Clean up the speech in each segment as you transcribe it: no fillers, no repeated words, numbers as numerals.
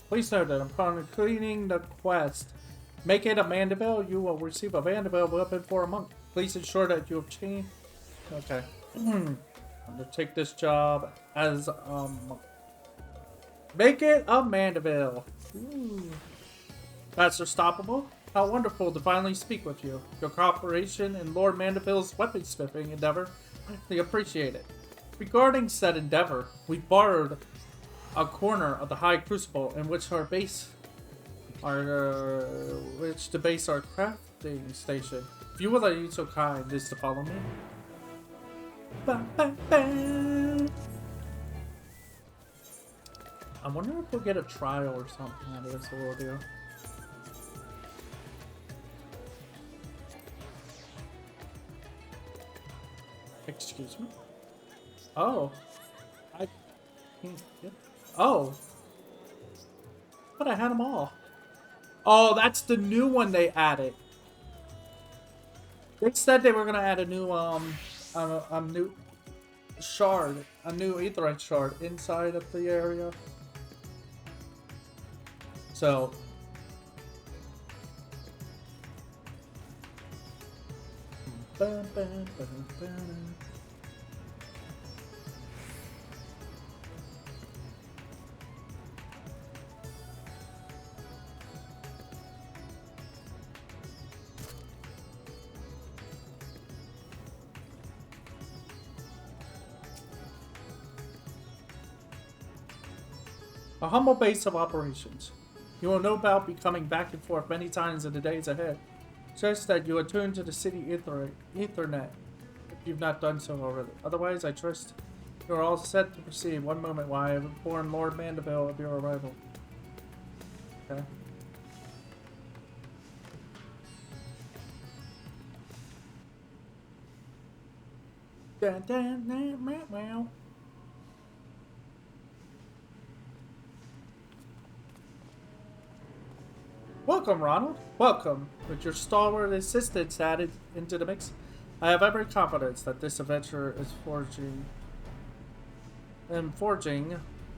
Please note that upon completing the quest, make it a Mandeville, you will receive a Mandeville weapon for a monk. Please ensure that you have changed. Okay. I'm gonna take this job as make it a Mandeville. Ooh. Master Stoppable, how wonderful to finally speak with you. Your cooperation in Lord Mandeville's weaponsmithing endeavor, we appreciate it. Regarding said endeavor, we borrowed a corner of the High Crucible in which our base, to base our crafting station. If you would like to be so kind as to follow me. Ba, ba, ba. I wonder if we'll get a trial or something out of this ordeal. Excuse me? Oh. I can't get... Oh. But I had them all. Oh, that's the new one they added. They said they were gonna add a new new shard, a new aetherite shard inside of the area. So a humble base of operations. You will no doubt be coming back and forth many times in the days ahead. Just that you attune to the city Ethernet if you've not done so already. Otherwise, I trust you are all set to proceed. One moment while I have informed Lord Mandeville of your arrival. Okay. Dun, dun, dun, meow, meow. Welcome, Ronald. Welcome. With your stalwart assistance added into the mix, I have every confidence that this adventure is forging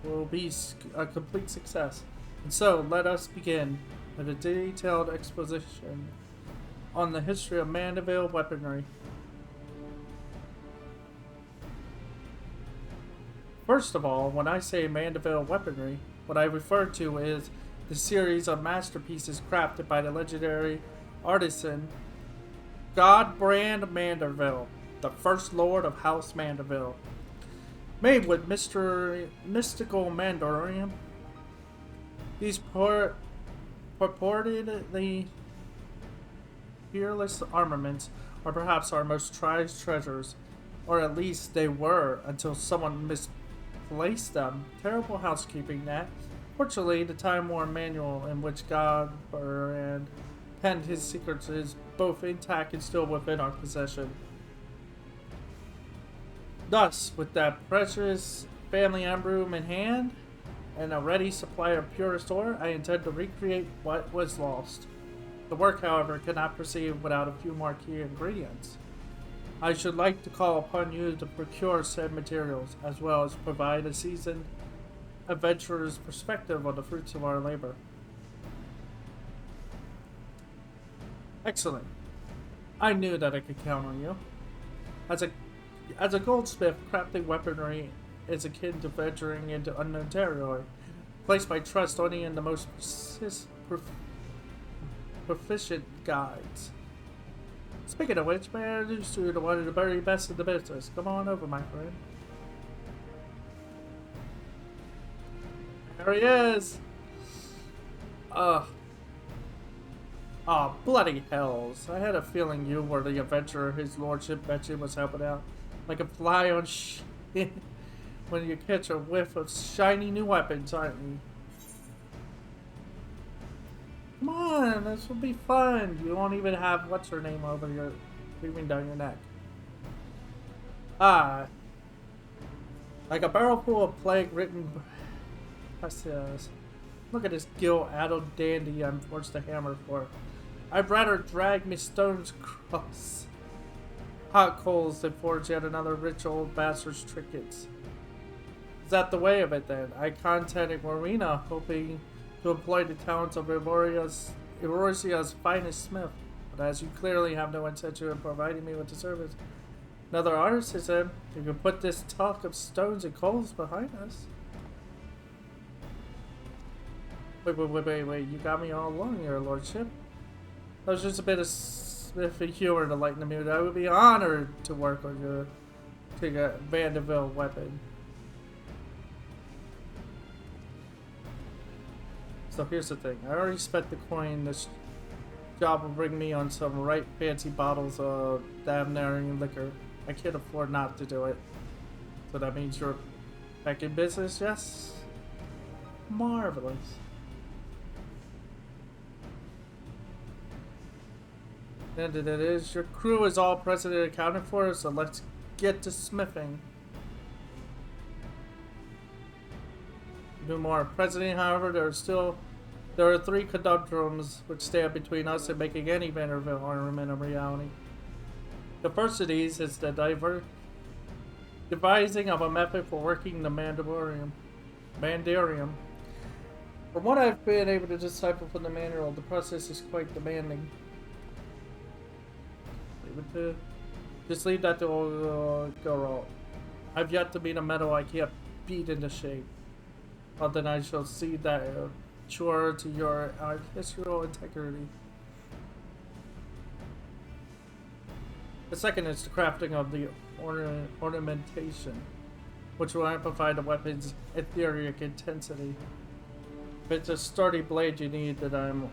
will be a complete success. And so, let us begin with a detailed exposition on the history of Mandeville weaponry. First of all, when I say Mandeville weaponry, what I refer to is the series of masterpieces crafted by the legendary artisan Godbrand Mandeville, the first lord of House Mandeville. Made with mystical mandorium, these purportedly peerless armaments are perhaps our most prized treasures, or at least they were until someone misplaced them. Terrible housekeeping, that. Fortunately, the time-worn manual in which Godbrand penned his secrets is both intact and still within our possession. Thus, with that precious family heirloom in hand, and a ready supply of purest ore, I intend to recreate what was lost. The work, however, cannot proceed without a few more key ingredients. I should like to call upon you to procure said materials, as well as provide a seasoned adventurer's perspective on the fruits of our labor. Excellent. I knew that I could count on you. As a goldsmith, crafting weaponry is akin to venturing into unknown territory. Place my trust only in the most proficient guides. Speaking of which, may I introduce you to one of the very best in the business. Come on over, my friend. There he is! Oh, bloody hells. I had a feeling you were the adventurer his lordship mentioned was helping out. Like a fly on shit when you catch a whiff of shiny new weapons, aren't you? Come on, this will be fun. You won't even have what's her name over your breathing down your neck. Ah. Like a barrel full of plague-ridden... Look at this gill-addled dandy I'm forced to hammer for. I'd rather drag me stones across hot coals than forge yet another rich old bastard's trinkets. Is that the way of it then? I contacted Marina, hoping to employ the talents of Evorsia's finest smith. But as you clearly have no intention of providing me with the service, another artist is in. You can put this talk of stones and coals behind us. Wait, you got me all along, your lordship. That was just a bit of sniffy humor to lighten the mood. I would be honored to work on your Vanderbilt weapon. So here's the thing. I already spent the coin. This job will bring me on some right fancy bottles of damnation liquor. I can't afford not to do it. So that means you're back in business, yes? Marvelous. And it is. Your crew is all present and accounted for, so let's get to smithing. No more. President, however, there are three conundrums which stand between us and making any Vanderbilt ornament a reality. The first of these is the devising of a method for working the Mandarium. From what I've been able to decipher from the manual, the process is quite demanding. Just leave that to go wrong. I've yet to meet a metal I can't beat into shape. But then I shall see that sure to your artistic integrity. The second is the crafting of the ornamentation, which will amplify the weapon's etheric intensity. If it's a sturdy blade you need, then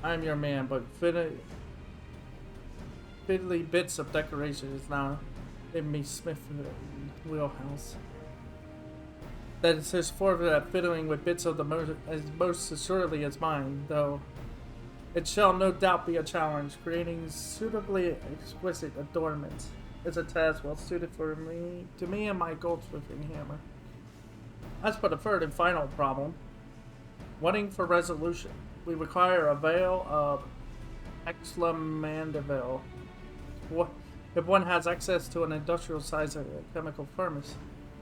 I'm your man, but fiddly bits of decoration is now in me Smith's wheelhouse. That is his forte at fiddling with bits of the most assuredly as mine, though it shall no doubt be a challenge. Creating suitably exquisite adornments is a task well suited for me and my goldsmithing hammer. As for the third and final problem, wanting for resolution, we require a veil of Exclamandaville. If one has access to an industrial-sized chemical furnace,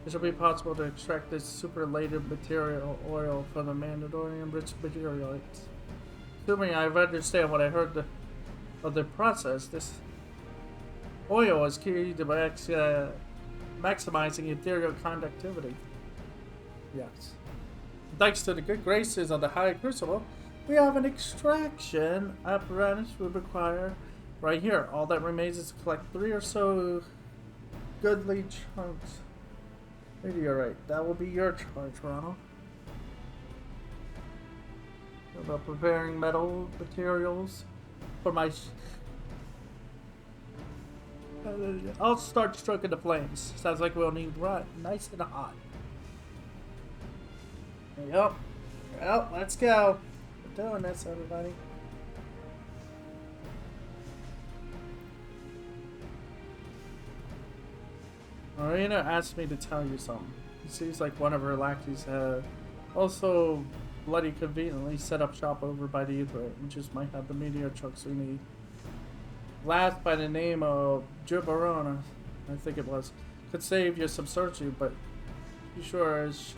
it should be possible to extract this superlated material oil from the Mandalorian-rich materialites. Assuming I understand what I heard of the process, this oil is key to maximizing ethereal conductivity. Yes. Thanks to the good graces of the High Crucible, we have an extraction apparatus we require right here. All that remains is to collect 3 or so goodly chunks. Meteorite. That will be your charge, Ronald. About preparing metal materials for my... I'll start stroking the flames. Sounds like we'll need right nice and hot. Yep. Well, let's go. We're doing this, everybody. Marina asked me to tell you something. It seems like one of her lackeys also bloody conveniently set up shop over by the Ether, and just might have the meteor trucks we need. Last by the name of Gibarona, I think it was, could save you some searching, but you sure as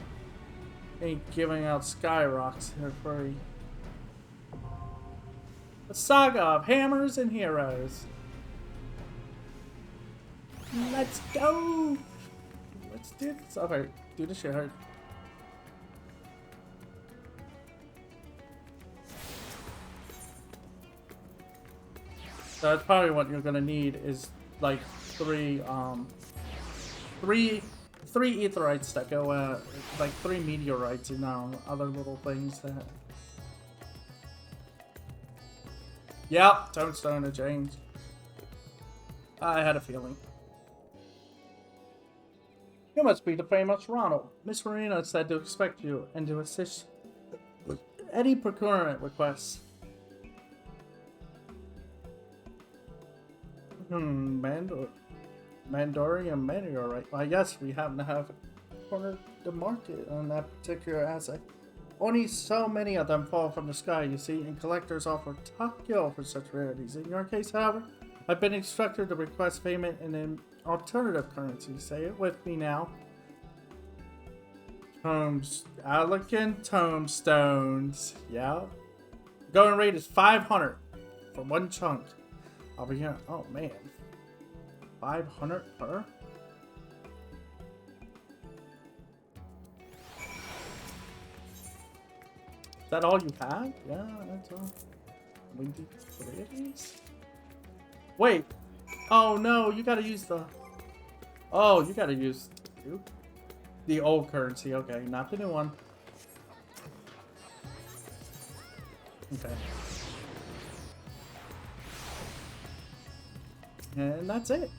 ain't giving out sky rocks here free. A saga of hammers and heroes. Let's go! Let's do this. Alright, do the shit hard. So that's probably what you're gonna need is like three aetherites that go like 3 meteorites and other little things that. Yep, tombstone to change. I had a feeling. You must be the famous Ronald. Miss Marina said to expect you and to assist with any procurement requests. Mandorian meteorite. Well, yes, we happen to have cornered the market on that particular asset. Only so many of them fall from the sky, you see, and collectors offer top gill for such rarities. In your case, however, I've been instructed to request payment in an alternative currency. Say it with me now. Elegant tombstones. Yep. Going rate is 500 for one chunk. I'll be here. Oh man. 500 per? Is that all you have? Yeah, that's all. We do 3 of these? Wait. Oh no, you gotta use the... Oh, you gotta use the old currency. Okay, not the new one. Okay. And that's it.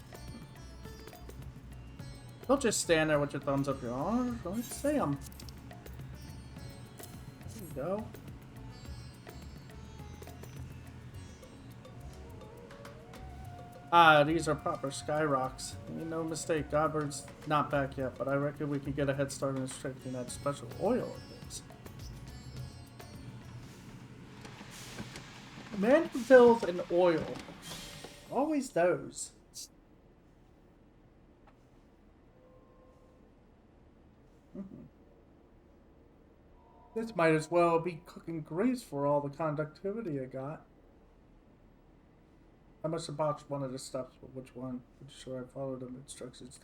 Don't just stand there with your thumbs up your arm. Let's see them. There you go. Ah, these are proper sky rocks. Ain't no mistake, Godbird's not back yet, but I reckon we can get a head start on extracting that special oil of his. Man fills an oil. Always those. This might as well be cooking grease for all the conductivity I got. I must have botched one of the steps, but which one? Pretty sure I followed the instructions.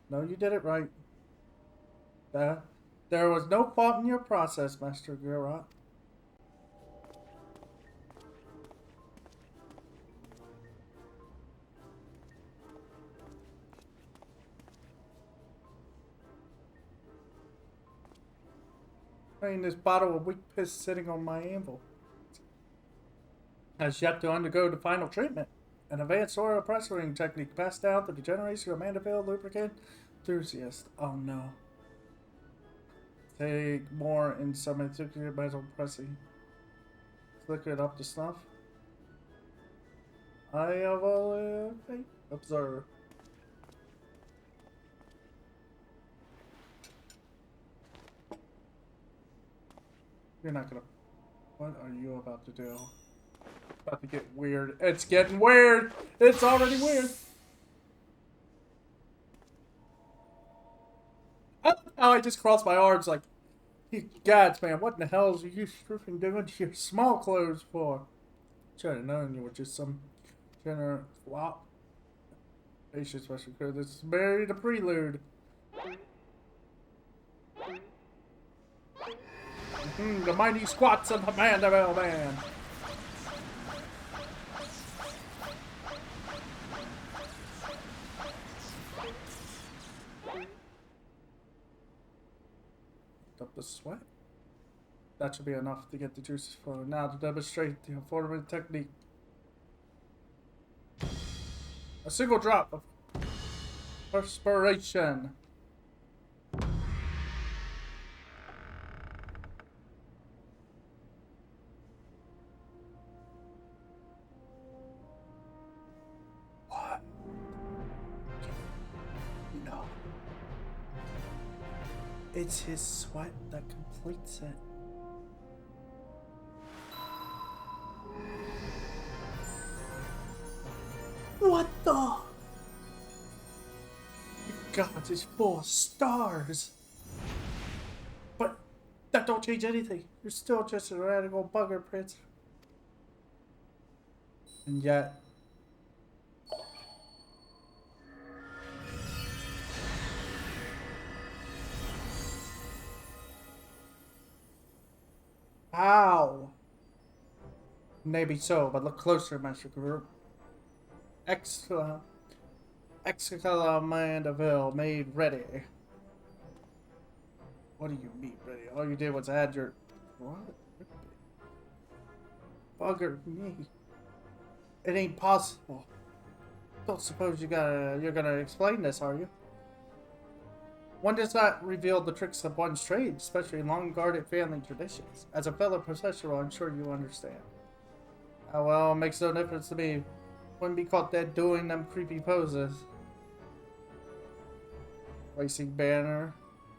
No, you did it right. There was no fault in your process, Master Geralt. I mean, this bottle of weak piss sitting on my anvil has yet to undergo the final treatment. An advanced oil pressuring technique passed down through the generation of Mandeville lubricant enthusiast. Oh no. Take more in some particular metal pressing. Flicker it up to snuff. I have a observe. You're not gonna... What are you about to do? About to get weird. It's getting weird! It's already weird! Oh, I just crossed my arms like... Gods, man, what in the hell are you stripping doing to your small clothes for? Should have known you were just some general flop. Patience, Western Crew. This is merely the prelude. The mighty squats of the Mandeville Man. Up the sweat. That should be enough to get the juices flowing. Now to demonstrate the affordable technique. A single drop of perspiration. What? No. It's his sweat that completes it. What the? God, it's 4 stars. But that don't change anything. You're still just a radical bugger, Prince. And yet... Ow! Maybe so, but look closer, Master Guru. Excalibur Mandeville made ready. What do you mean ready? All you did was add your... What? Bugger me. It ain't possible. Don't suppose you're gonna explain this, are you? One does not reveal the tricks of one's trade, especially long-guarded family traditions. As a fellow professional, I'm sure you understand. Oh well, it makes no difference to me. Wouldn't be caught dead doing them creepy poses. Racing banner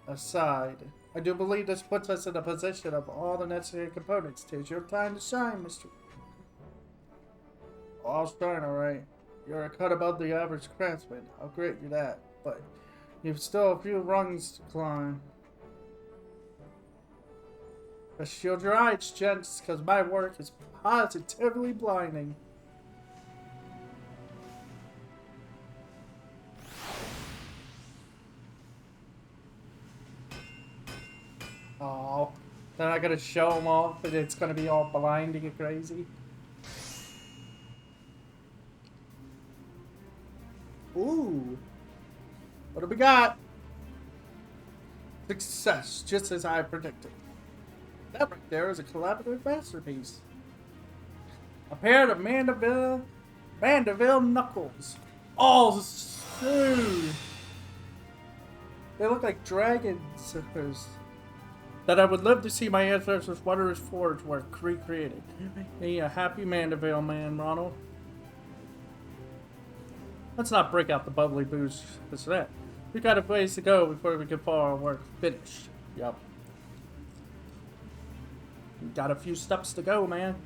aside, I do believe this puts us in a position of all the necessary components. Tis your time to shine, Mr. I'll shine, alright. You're a cut above the average craftsman. I'll grant you that, but you've still a few rungs to climb. Just shield your eyes, gents, because my work is positively blinding. Oh, they're not gonna show them off, but it's gonna be all blinding and crazy. Ooh, what do we got? Success, just as I predicted. That right there is a collaborative masterpiece. A pair of Mandeville knuckles. All smooth. They look like dragon zippers. That I would love to see my ancestors' wondrous forge work recreated. Be a happy Mandeville man, Ronald. Let's not break out the bubbly booze just that. We got a ways to go before we can call our work finished. Yup. Got a few steps to go, man.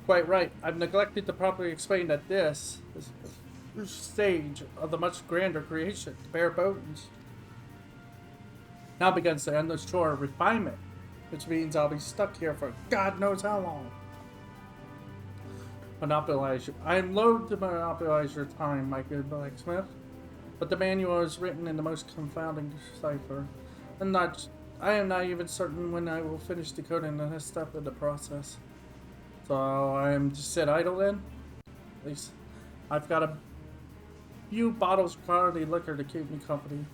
Quite right. I've neglected to properly explain that this is the stage of the much grander creation, the bare bones. Now begins the endless chore of refinement, which means I'll be stuck here for God knows how long. Monopolize you. I am loath to monopolize your time, my good blacksmith, but the manual is written in the most confounding cipher, and I am not even certain when I will finish decoding the next step of the process. So I am to sit idle then? At least I've got a few bottles of quality liquor to keep me company.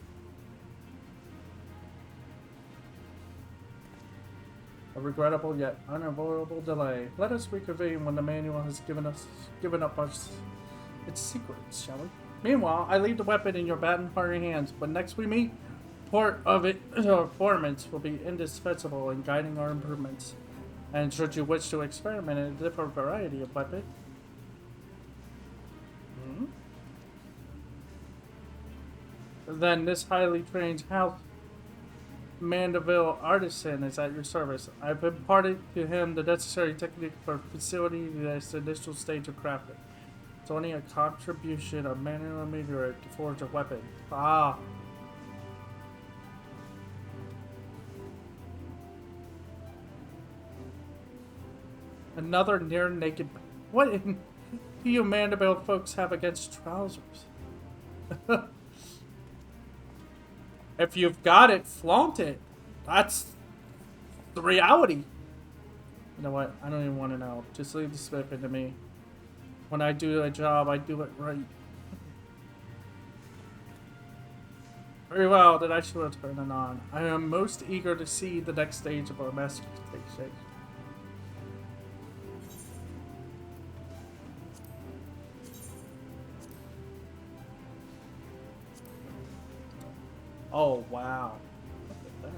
A regrettable yet unavoidable delay. Let us reconvene when the manual has given up its secrets, shall we? Meanwhile, I leave the weapon in your battle-hardy hands. When next we meet, part of its performance will be indispensable in guiding our improvements. And should you wish to experiment in a different variety of weapon, then this highly trained house Mandeville artisan is at your service. I've imparted to him the necessary technique for facilitating this initial stage of crafting. It's only a contribution of manual meteorite to forge a weapon. Ah. Another near naked. What do you Mandeville folks have against trousers? If you've got it, flaunt it. That's the reality. You know what? I don't even want to know. Just leave the snippet to me. When I do a job, I do it right. Very well, then I shall turn it on. I am most eager to see the next stage of our masterpiece take shape. Oh, wow. Look at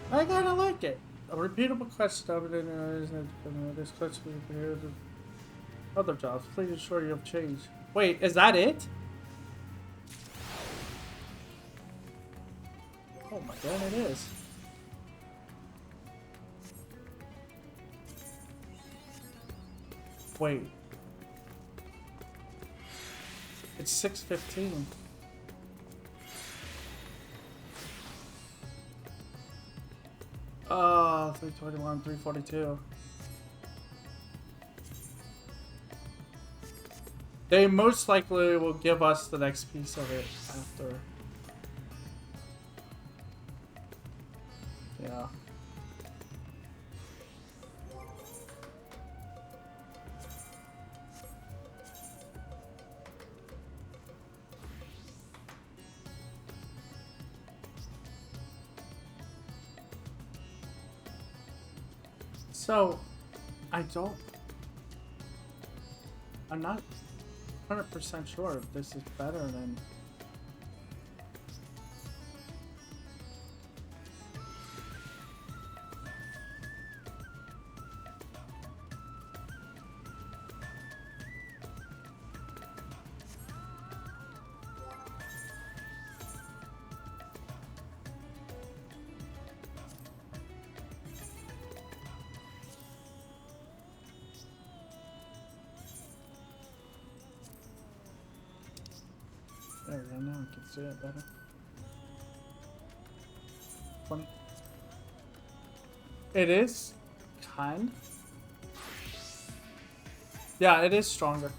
that. I kinda like it. A repeatable quest of it in this quest will be other jobs. Please ensure you have changed. Wait, is that it? Oh my god, it is. Wait. It's 6:15. Oh, 321, 342. They most likely will give us the next piece of it after. Yeah. So, I'm not 100% sure if this is better than... There we go, now I can see it better. 20. It is kind. Yeah, it is stronger.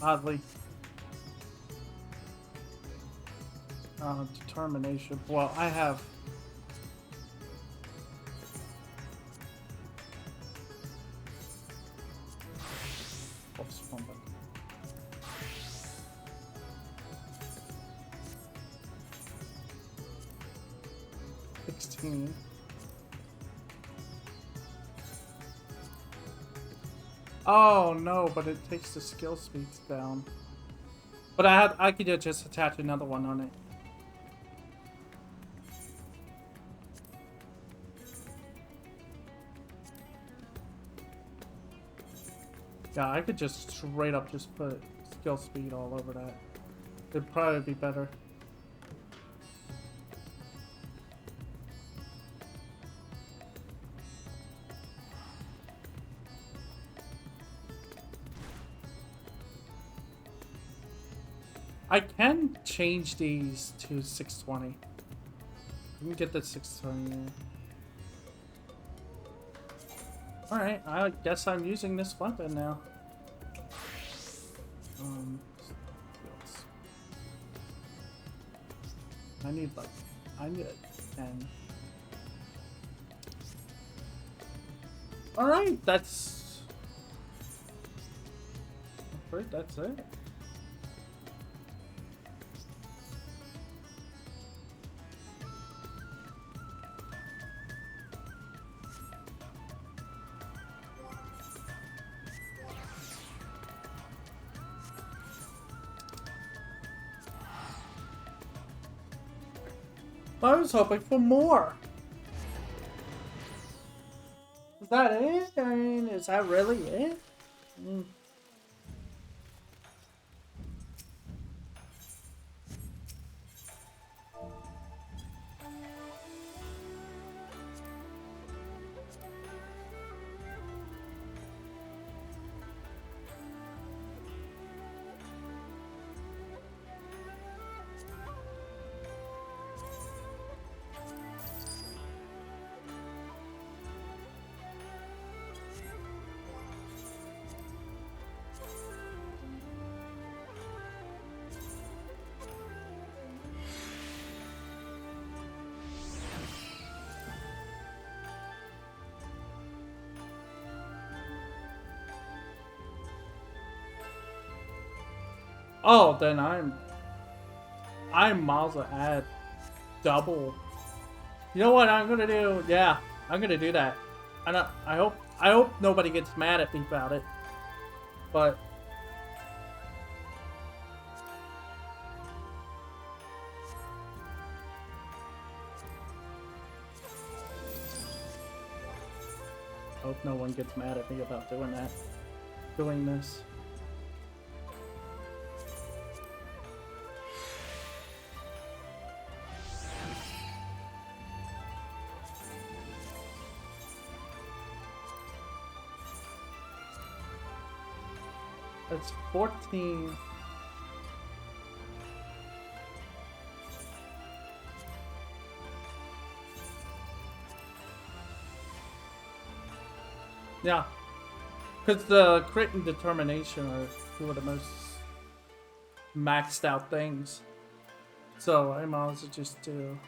Oddly. Determination. Well, I have. Oops, one button. Oh no, but it takes the skill speeds down. But I could just attach another one on it. Yeah, I could just straight up just put skill speed all over that. It'd probably be better. I can change these to 620. I can get the 620. Alright, I guess I'm using this weapon now. I need like, I need 10. Alright, that's it. I was hoping for more. Is that it? I mean, is that really it? Oh, then I'm miles ahead. Double. You know what I'm gonna do? Yeah, I'm gonna do that. I hope nobody gets mad at me about it. But I hope no one gets mad at me about doing this. It's 14. Yeah. Because the crit and determination are two of the most maxed out things. So I might as well just do.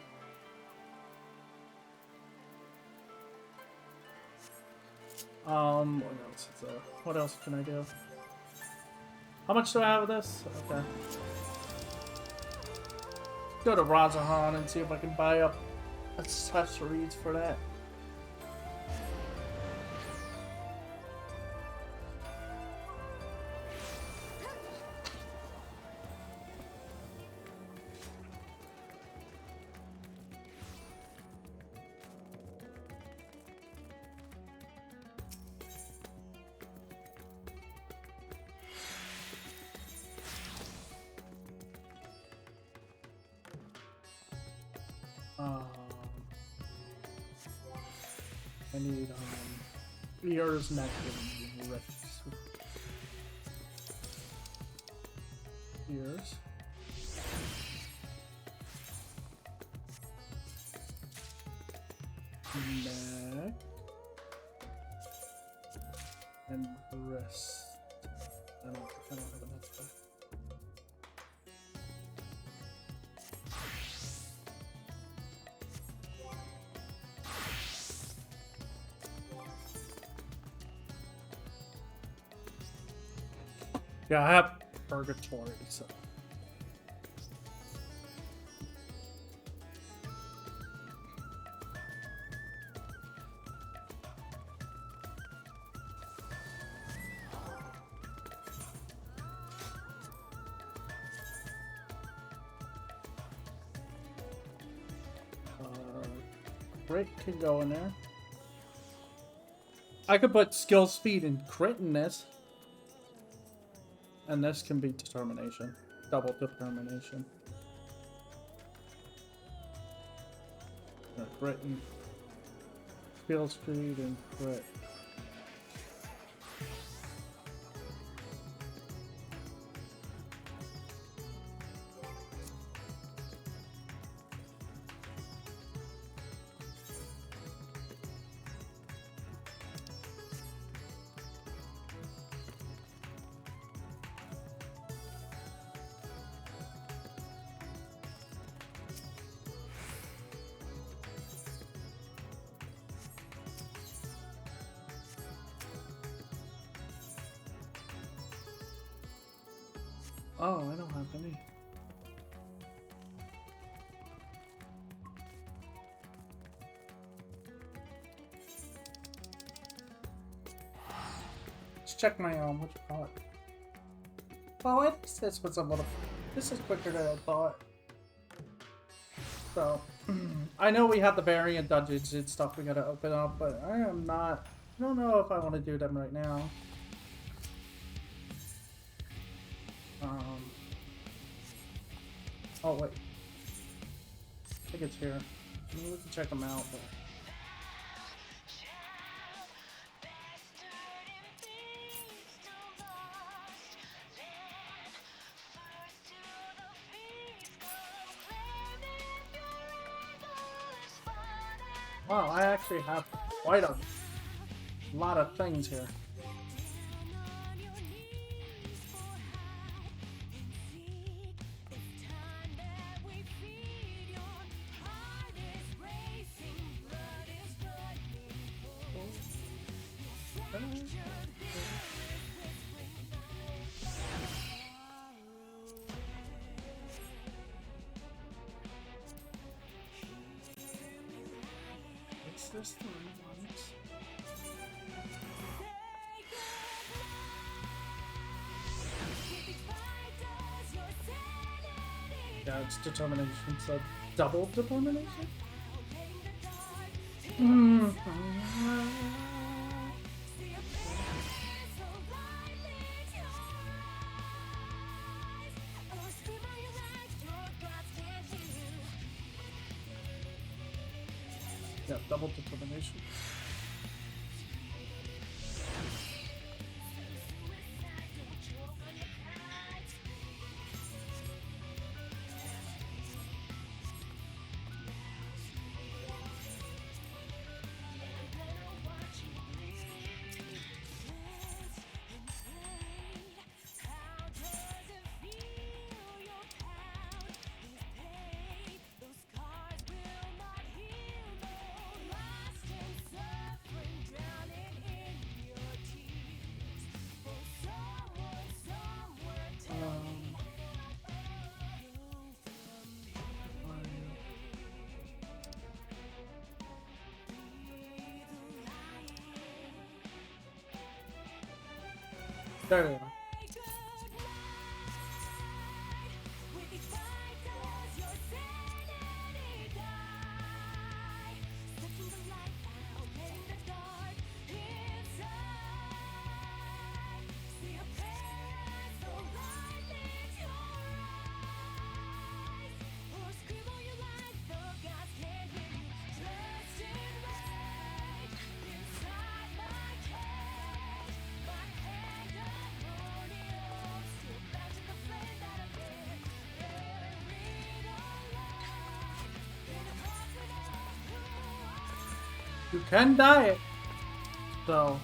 What else is there? What else can I do? How much do I have of this? Okay. Go to Razahan and see if I can buy up accessories for that. I need ears, neck, and wrists. ears. Neck. And wrist. I don't have enough stuff. Yeah, I have purgatory, so. Crit can go in there. I could put skill, speed, and crit in this. And this can be determination. Double determination. Crit and skill, speed, and crit. Oh, I don't have any. Let's check my what you call it. Well, at least this was a little. This is quicker than I thought. So, I know we have the variant dungeons and stuff we gotta open up, but I am not. I don't know if I want to do them right now. Oh wait, I think it's here. I mean, we can check them out, but. Wow, I actually have quite a lot of things here. This three ones. Yeah, it's determination, so double determination? Yeah, double determination. There we are. You can dye it, so.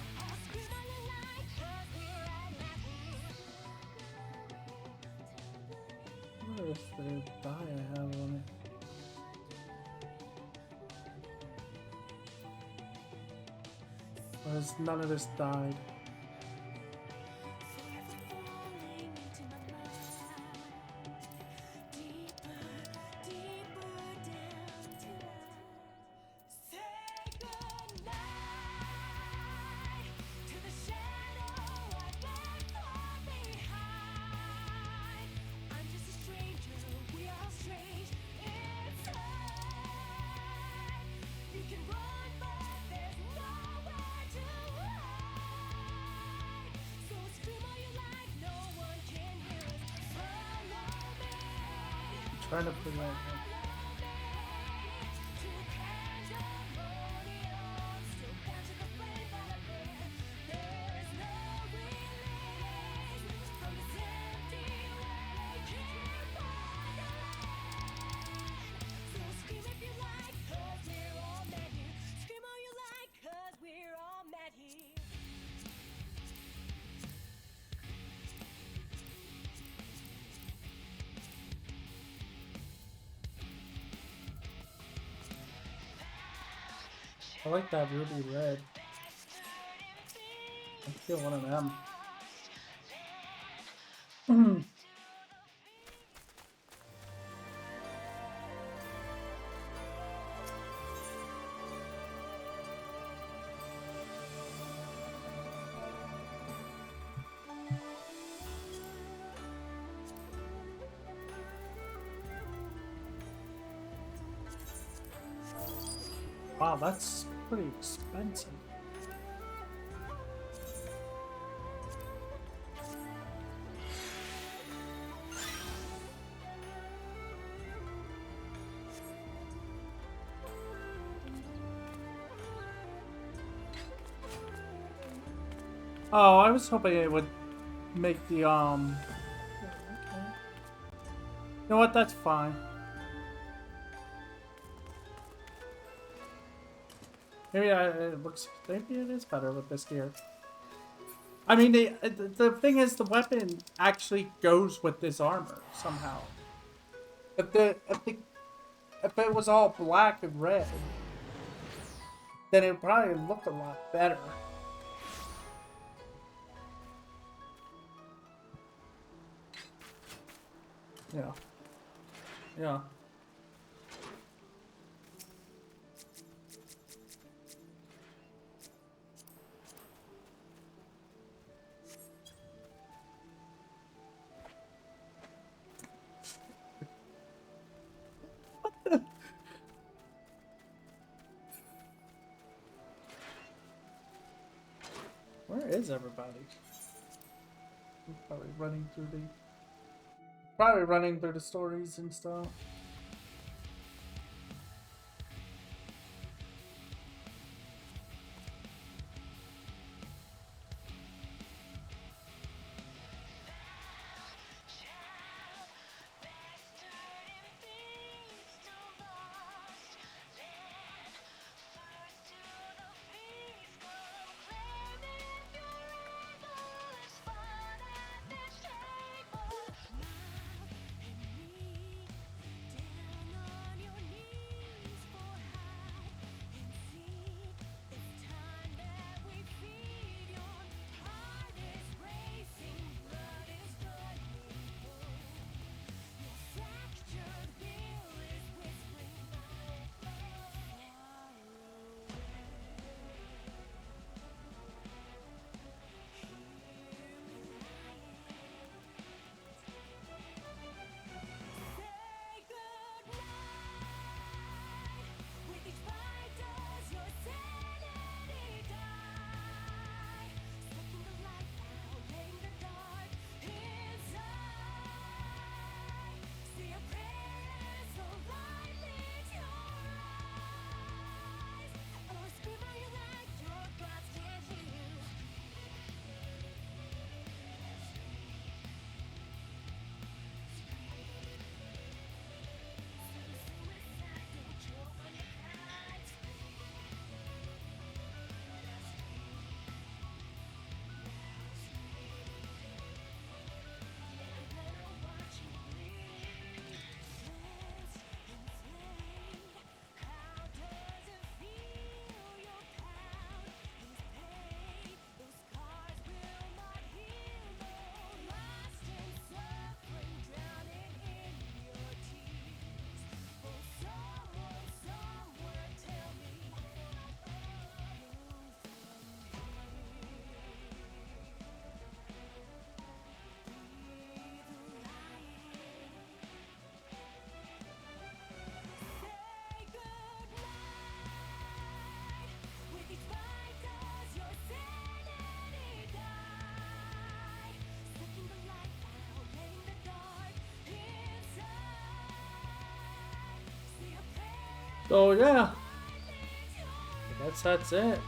What is the dye I have on it? Because none of this died. Trying to put that. I like that ruby red. I feel one of them. Wow, that's pretty expensive. Oh, I was hoping it would make the okay. You know what? That's fine. Maybe it looks. Maybe it is better with this gear. I mean, the thing is, the weapon actually goes with this armor somehow. If it was all black and red, then it would probably look a lot better. Yeah. Yeah. Where is everybody? Probably running through the stories and stuff. So yeah, I guess that's it.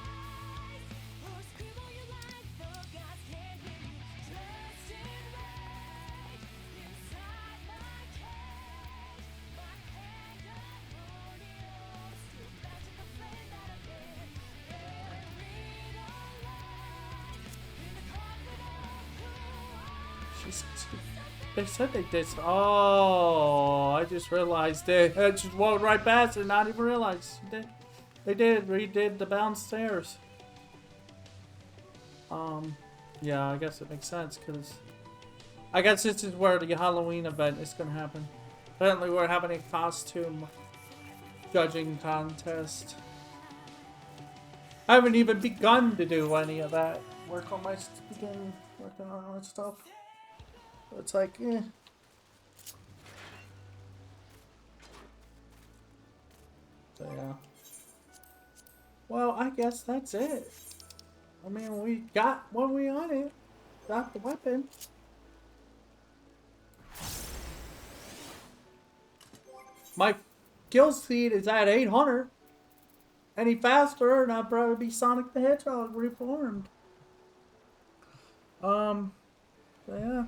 She's, they said they did. Oh, I just realized they I just walked right past it, not even realized. They did redid the downstairs. Yeah, I guess it makes sense because I guess this is where the Halloween event is gonna happen. Apparently, we're having a costume judging contest. I haven't even begun to do any of that. Working on my stuff. So it's like, eh. So yeah. Well, I guess that's it. I mean, we got what we wanted. Got the weapon. My kill speed is at 800. Any faster, and I'd probably be Sonic the Hedgehog reformed. So yeah.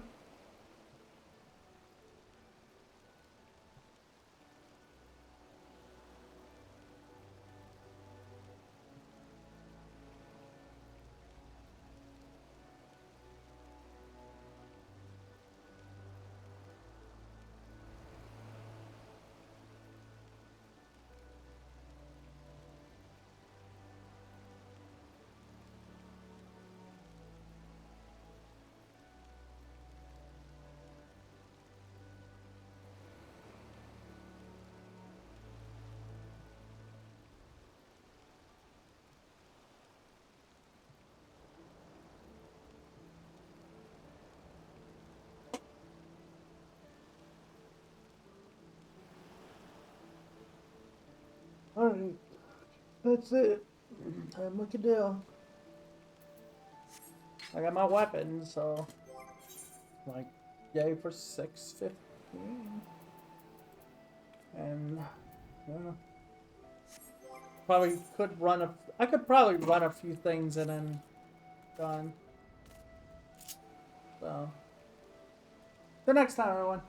Alright. That's it. Time we can do. I got my weapon, so like yay for 615. And yeah. Probably could run I could probably run a few things and then done. So the next time, everyone.